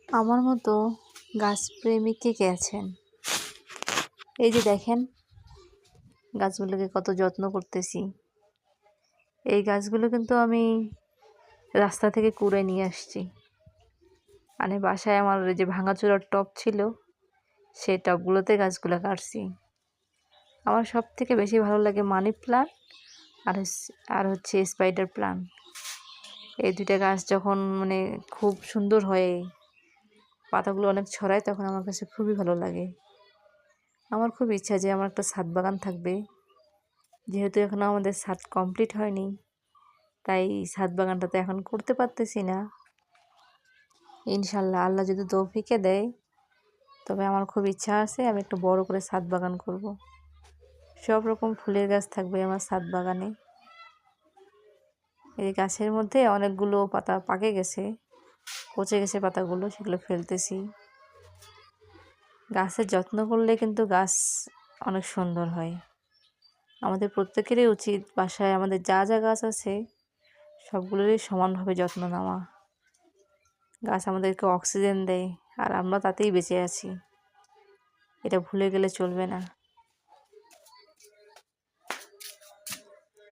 আমার মতো গাছপ্রেমিক কে কে আছেন? এই যে দেখেন গাছগুলোকে কত যত্ন করতেছি। এই গাছগুলো কিন্তু আমি রাস্তা থেকে কুড়ে নিয়ে আসছি। মানে বাসায় আমার ওই যে ভাঙাচোরা টব ছিল, সেই টবগুলোতে গাছগুলো কাটছি। আমার সব থেকে বেশি ভালো লাগে মানি প্লান্ট আর হচ্ছে স্পাইডার প্লান্ট। এই দুইটা গাছ যখন মানে খুব সুন্দর হয়, পাতাগুলো অনেক ছড়ায়, তখন আমার কাছে খুবই ভালো লাগে। আমার খুব ইচ্ছা যে আমার একটা ছাদ বাগান থাকবে। যেহেতু এখনো আমাদের ছাদ কমপ্লিট হয়নি, তাই ছাদ বাগানটা তো এখন করতে পারতেছি না। ইনশাল্লাহ আল্লাহ যদি তৌফিকে দেয়, তবে আমার খুব ইচ্ছা আছে আমি একটু বড় করে ছাদ বাগান করব। সব রকম ফুলের গাছ থাকবে আমার ছাদ বাগানে। এই গাছের মধ্যে অনেকগুলো পাতা পাকে গেছে, পচে গেছে পাতাগুলো, সেগুলো ফেলতেছি। গাছের যত্ন করলে কিন্তু গাছ অনেক সুন্দর হয়। আমাদের প্রত্যেকেরই উচিত বাসায় আমাদের যা যা গাছ আছে সবগুলোরই সমানভাবে যত্ন নেওয়া। গাছ আমাদেরকে অক্সিজেন দেয়, আর আমরা তাতেই বেঁচে আছি। এটা ভুলে গেলে চলবে না।